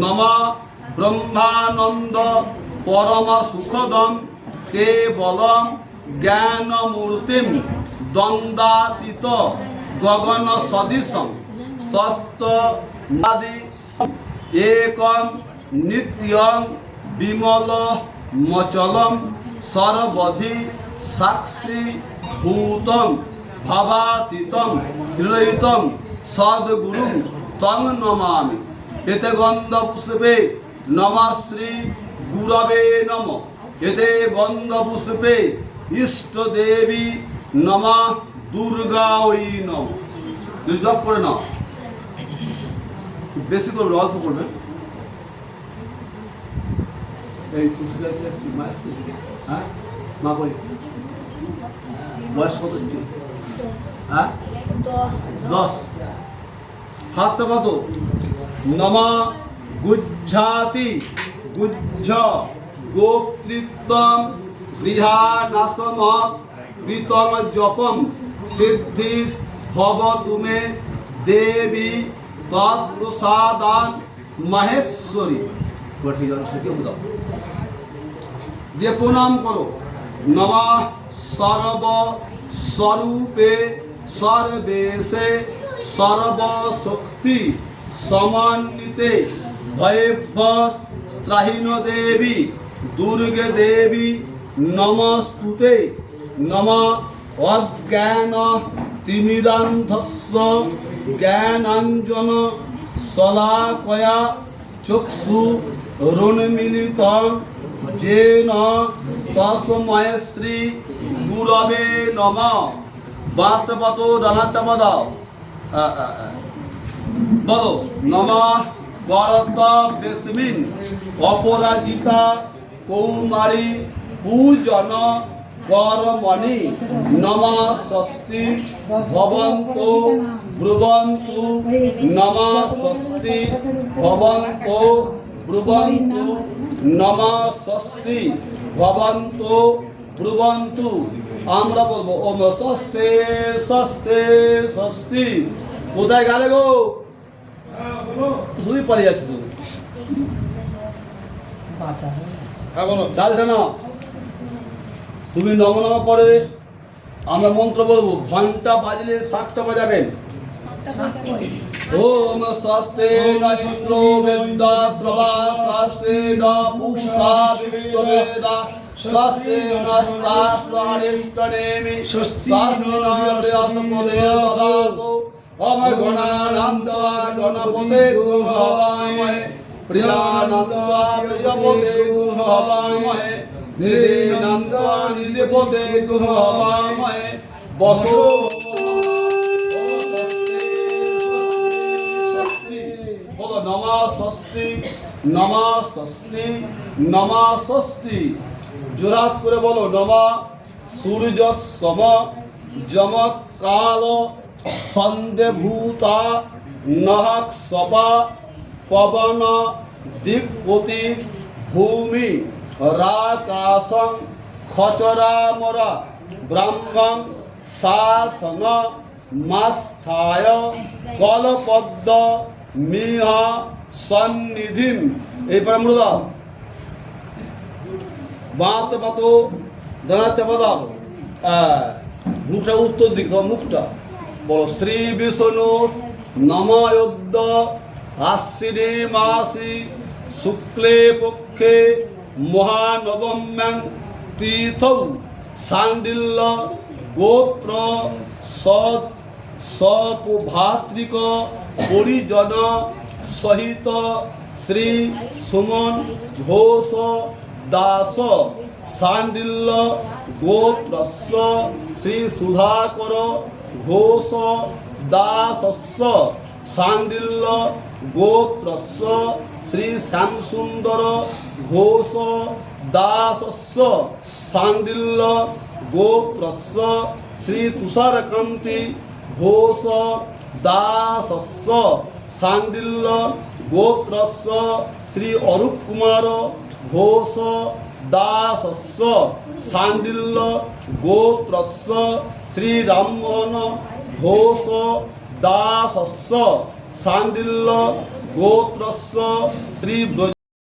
নম ব্রহ্মানন্দ পরম সুখদম কেবলম জ্ঞানমূর্তিম দ্বন্দ্বাতীত গগন সদৃশম তত্ত্বমাদি একম নিত্যং বিমল মচলম সর্বধি সাক্ষী ভূতম ভাবাতীতম ত্রিলয়িতম সদ্গুরুং তং নমামি। এতে গন্ধপুষ্পে নমঃ শ্রী গুরবে নমঃ। এতে গন্ধপুষ্পে ইষ্টদেবী নমঃ দুর্গাই নমঃ। তুমি জপ করে নাও, বেশি করবে অল্প করবে। এই হ্যাঁ মা করি বয়স কত? হ্যাঁ 10। হাতটা কত? নমা গুজ্জাতি গুজ্জ গোপ্তৃত্বম গৃহানাসমত কৃতম জপম সিদ্ধির ভব তুমে দেবী তৎপ্রসাদান মহেশ্বরী। ঠিক আছে, দিয়ে প্রণাম করো। নমঃ সর্ব স্বরূপে সর্বেশে সর্বশক্তি সমন্বিতে ভয়েভ্যস্ত্রাহীন দেবী দুর্গে দেবী নমস্তুতে। নমঃ অজ্ঞান তিমিরান্ধস্য জ্ঞানাঞ্জন শলাকয়া চক্ষু রুন্মিলিতং যেন তস্মৈ শ্রী গুরবে নমঃ। বাঁধতে পাতো, ডানা চাপা দাও। বলো নমঃ করতবেস্মিন অপরাজিতা কৌমারী পূজন করমণি নমঃ স্বস্তি ভবন্তু ব্রুবন্তু নমঃ স্বস্তি ভবন্তু ব্রুবন্তু নমঃ স্বস্তি ভবন্তু ব্রুবন্তু। আমরা বলবো ওম স্বস্তে স্বস্তে স্বস্তি। কোথায় গেলে গো? শুধুই পালিয়ে আছে শুধু। হ্যাঁ বলো, চালটা না তুমি নম নম করবে, আমরা মন্ত্র বলবো। ঘন্টা বাজলে শাকটা বাজাবেন। ওম স্বস্তে ন ইন্দ্র বেদা শ্রবা স্বস্তে ন পূষা বিশ্ববেদা স্বস্তে নস্তাস্তারিষ্টনেমি স্বস্তি ন বৃহস্পতির্দধাতু। ওম গণানান্তা গণপতে গুহবামহে প্রিয়ানান্তা প্রিয়পতে গুহবামহে নিধিনান্তা নিধিপতে গুহবামহে বসো। বলো নমঃ স্বস্তি নমঃ স্বস্তি নমঃ স্বস্তি। জোরাত করে বলো নমঃ সূর্যসম যমকাল সন্দেভূতা নহক সপা পবন দিকপতি ভূমি রাকাশং খচরামরা ব্রাহ্মং শাসন মাস্থায় কলপদ্ম মিহ সন্নিধিম। এইবার আমরা দাও বাঁধতে পাতো, দানা চাপা দাও। মুখটা উত্তর দিক, মুখটা বলো শ্রী বিষ্ণু নময়োদ্য আশ্বিনে মাসি শুক্লে পক্ষে মহানবম্যাং তীর্থৌ সান্ডিল্য গোত্র সৎ সভাতৃক পরিজন সহিত শ্রী সুমন ঘোষ দাস সান্ডিল্য গোত্রস্য শ্রী সুধাকর ঘোষ দাসস্য সান্ডিল্য গোত্রস্য শ্রী শ্যামসুন্দর ঘোষ দাসস্য সান্ডিল্য গোত্রস্য শ্রী তুষারকান্তি ঘোষ দাসস্য সান্ডিল্য গোত্রস্য শ্রী অরূপ কুমার ঘোষ দাসস্য সান্ডিল্য গোত্রস্য শ্রী রামমোহন ঘোষ দাসস্য সান্ডিল্য গোত্রস্য শ্রী ব্রজ